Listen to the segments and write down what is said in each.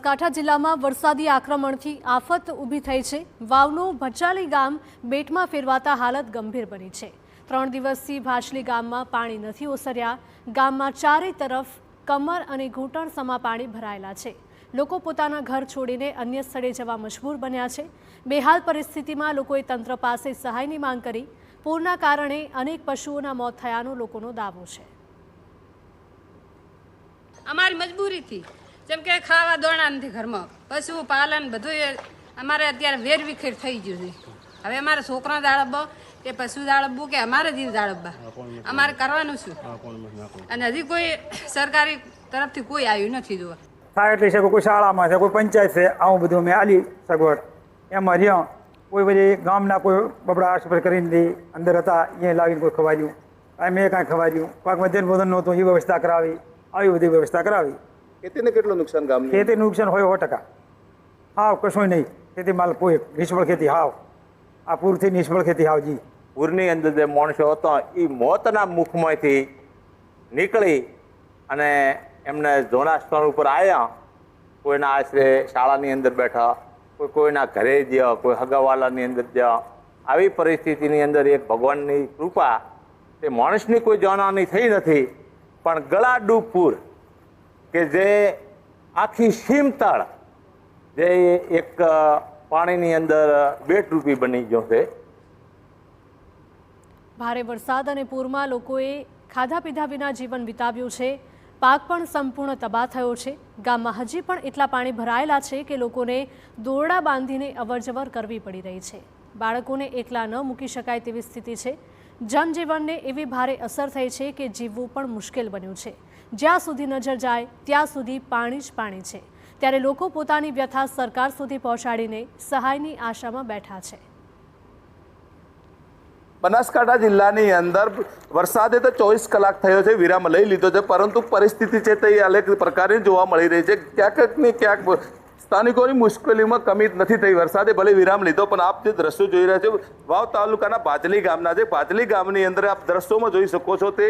બનાસકાંઠા જિલ્લામાં વરસાદી આક્રમણથી આફત ઊભી થઈ છે। વાવનું ભચાલી ગામ બેટમાં ફેરવાતા હાલત ગંભીર બની છે। 3 દિવસથી ભાચલી ગામમાં પાણી નથી ઓસર્યા। ગામમાં ચારે તરફ કમર અને ઘૂંટણ સમા પાણી ભરાયેલા છે। લોકો પોતાના ઘર છોડીને અન્ય સ્થળે જવા મજબૂર બન્યા છે। બેહાલ પરિસ્થિતિમાં લોકોએ તંત્ર પાસે સહાયની માંગ કરી। પૂરના કારણે અનેક પશુઓના મોત થયાનો લોકોનો દાવો છે। અમારી મજબૂરી थी જેમ કે ખાવા દોણા નથી ઘરમાં, પશુપાલન બધું અમારે અત્યારે વેરવિખેર થઈ ગયું છે। હવે અમારે છોકરા દાળબો કે પશુ દાળબવું કે અમારે જીવ દાળબવા અમારે કરવાનું શું? અને હજી કોઈ સરકારી તરફથી કોઈ આવ્યું નથી જોવા। થાય એટલી છે કોઈ શાળામાં છે, કોઈ પંચાયત છે, આવું બધું મેં આલી સગવડ એમાં રહ્યા। કોઈ બધી ગામના કોઈ બબડા આસપાસ કરીને દે અંદર હતા અહીંયા લાવીને કોઈ ખવાડ્યું, મેં કાંઈ ખવાડ્યું, પાક મધ્યાહન ભોજન નહોતું એ વ્યવસ્થા કરાવી, આવી બધી વ્યવસ્થા કરાવી। ખેતીને કેટલું નુકસાન ગામ? ખેતી નુકસાન હોય 100%। હાવ કશું નહીં, ખેતી માલ કોઈ નિષ્ફળ ખેતી હાવ, આ પૂરથી નિષ્ફળ ખેતી હાવ જી। પૂરની અંદર જે માણસો હતો એ મોતના મુખમાંથી નીકળી અને એમને જોના સ્થળ ઉપર આવ્યા। કોઈના આશરે શાળાની અંદર બેઠા, કોઈના ઘરે ગયા, કોઈ હગાવાલાની અંદર ગયા। આવી પરિસ્થિતિની અંદર એક ભગવાનની કૃપા તે માણસની કોઈ જાનહાની થઈ નથી, પણ ગળાડૂબ પૂર કે જે આખી સીમતળ જે એક પાણીની અંદર બેટરૂપી બની ગયો છે। ભારે વરસાદ અને પૂરમાં લોકોએ ખાધા પીધા વિના જીવન વિતાવ્યું છે। પાક પણ સંપૂર્ણ તબાહ થયો છે। ગામમાં હજી પણ એટલા પાણી ભરાયેલા છે કે લોકોને દોરડા બાંધીને અવરજવર કરવી પડી રહી છે। બાળકોને એકલા ન મૂકી શકાય તેવી સ્થિતિ છે। જનજીવનને એવી ભારે અસર થઈ છે કે જીવવું પણ મુશ્કેલ બન્યું છે। જ્યાં સુધી નજર જાય ત્યાં સુધી પાણી જ પાણી છે। ત્યારે લોકો પોતાની વ્યથા સરકાર સુધી પહોંચાડીને સહાયની આશામાં બેઠા છે। બનાસકાંઠા જિલ્લાની અંદર વરસાદે તો 24 કલાક થયો છે, વિરામ લઈ લીધો છે, પરંતુ પરિસ્થિતિ છે તે અલગ પ્રકારની જોવા મળી રહી છે। ક્યાંક ને ક્યાંક સ્થાનિકોની મુશ્કેલીમાં કમી નથી થઈ। વરસાદે ભલે વિરામ લીધો, પણ આપ જે દ્રશ્યો જોઈ રહ્યા છો વાવ તાલુકાના ભાચલી ગામના છે। ભાચલી ગામની અંદર આપ દ્રશ્યોમાં જોઈ શકો છો તે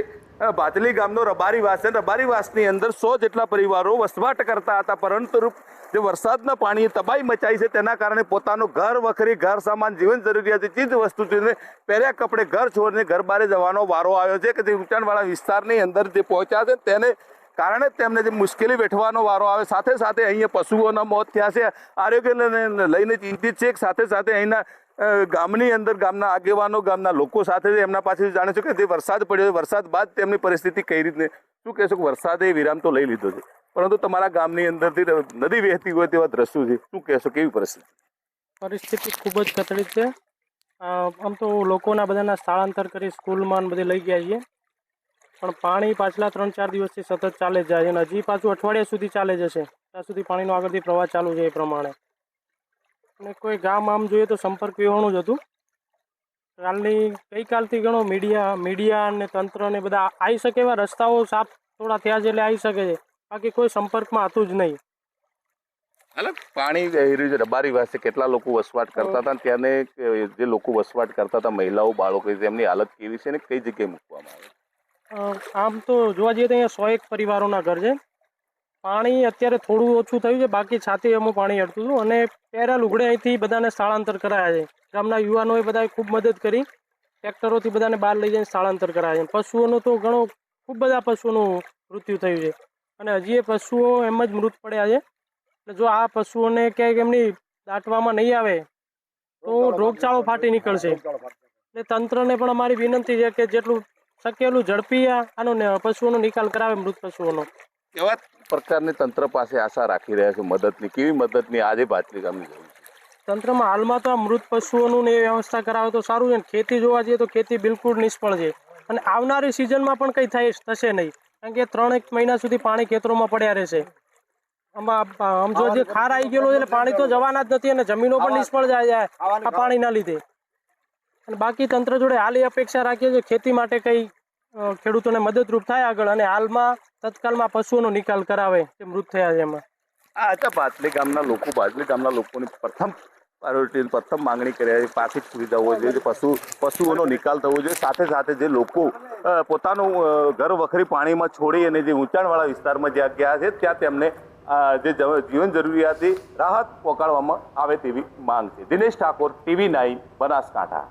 ભાચલી ગામનો રબારીવાસ છે। રબારીવાસની અંદર 100 જેટલા પરિવારો વસવાટ કરતા હતા, પરંતુ જે વરસાદના પાણીએ તબાહી મચાઈ છે તેના કારણે પોતાનું ઘર વખરી, ઘર સામાન, જીવન જરૂરિયાતી ચીજ વસ્તુ પહેર્યા કપડે ઘર છોડીને ઘર બહાર જવાનો વારો આવ્યો છે કે જે ઊંચાણવાળા વિસ્તારની અંદર જે પહોંચ્યા છે તેને કારણે તેમને જે મુશ્કેલી વેઠવાનો વારો આવે। સાથે સાથે અહીંયા પશુઓના મોત થયા છે, આરોગ્યને લઈને ચિંતિત છે। સાથે સાથે અહીંના ગામની અંદર ગામના આગેવાનો, ગામના લોકો સાથે એમના પાસેથી જાણે છે કે જે વરસાદ પડ્યો, વરસાદ બાદ તેમની પરિસ્થિતિ કઈ રીતને શું કહેશો? વરસાદે વિરામ તો લઈ લીધો છે, પરંતુ તમારા ગામની અંદરથી નદી વહેતી હોય તેવા દ્રશ્યો છે, શું કહેશો? કેવી પરિસ્થિતિ? પરિસ્થિતિ ખૂબ જ કથળી છે। આમ તો લોકોના બધાના સ્થળાંતર કરી સ્કૂલમાં બધે લઈ ગયા છીએ, પણ પાણી પાછલા 3-4 દિવસથી સતત ચાલે જ જાય છે અને હજી પાછું અઠવાડિયા સુધી ચાલે જશે ત્યાં સુધી પાણીનો આગળથી પ્રવાહ ચાલુ છે એ પ્રમાણે। અને કોઈ ગામ આમ જોઈએ તો સંપર્ક વિહોણું જ હતું। ગઈકાલથી ઘણો મીડિયા અને તંત્ર ને બધા આવી શકે એવા રસ્તાઓ સાફ થોડા થયા છે એટલે આવી શકે છે, બાકી કોઈ સંપર્કમાં હતું જ નહીં। અલગ પાણી વહી રહ્યું છે રબારીવાસે, કેટલા લોકો વસવાટ કરતા હતા, ત્યાંને જે લોકો વસવાટ કરતા હતા મહિલાઓ, બાળકો, તેમની હાલત કેવી છે અને કઈ જગ્યાએ મૂકવામાં આવે? આમ તો જોવા જઈએ તો અહીંયા 101 પરિવારોના ઘર છે। પાણી અત્યારે થોડું ઓછું થયું છે, બાકી છાતી અમુક પાણી અડતું હતું અને પહેરા લુગડે અહીંથી બધાને સ્થળાંતર કરાયા છે। ગામના યુવાનોએ બધાએ ખૂબ મદદ કરી, ટ્રેક્ટરોથી બધાને બહાર લઈ જઈને સ્થળાંતર કરાયા છે। પશુઓનું તો ખૂબ બધા પશુઓનું મૃત્યુ થયું છે અને હજી એ પશુઓ એમ જ મૃત પડ્યા છે। એટલે જો આ પશુઓને ક્યાંક એમની દાટવામાં નહીં આવે તો રોગચાળો ફાટી નીકળશે। એટલે તંત્રને પણ અમારી વિનંતી છે કે જેટલું શક્ય એટલું ઝડપી આનો પશુઓનો નિકાલ કરાવે, મૃત પશુઓનો। કેવા પ્રકારની તંત્ર પાસે આશા રાખી રહ્યા છો મદદની? કેવી મદદની આજે ભાચલી ગામની જરૂર છે? તંત્રમાં હાલમાં તો આ મૃત પશુઓનું ને એ વ્યવસ્થા કરાવે તો સારું છે। ખેતી જોવા જઈએ તો ખેતી બિલકુલ નિષ્ફળ છે અને આવનારી સિઝનમાં પણ કંઈ થશે નહીં, કારણ કે 3-1 મહિના સુધી પાણી ખેતરોમાં પડ્યા રહેશે। આમ જો જે ખાર આવી ગયેલો છે એટલે પાણી તો જવાના જ નથી અને જમીનો પણ નિષ્ફળ જાય આ પાણીના લીધે। અને બાકી તંત્ર જોડે હાલ એ અપેક્ષા રાખીએ છીએ ખેતી માટે કંઈ ખેડૂતોને મદદરૂપ થાય આગળ અને હાલમાં તત્કાલમાં પશુઓનો નિકાલ કરાવે જે મૃત થયા છે એમાં। આ હતા ભાચલી ગામના લોકોની પ્રથમ પ્રાયોરિટી, પ્રથમ માંગણી કરી છે પાકી સુવિધા હોવી જોઈએ, પશુઓનો નિકાલ થવો જોઈએ। સાથે સાથે જે લોકો પોતાનું ઘર વખરી પાણીમાં છોડી અને જે ઊંચાણવાળા વિસ્તારમાં જ્યાં ગયા છે ત્યાં તેમને જે જીવન જરૂરિયાતની રાહત પહોંચાડવામાં આવે તેવી માંગ છે. દિનેશ ઠાકોર, TV9, બનાસકાંઠા.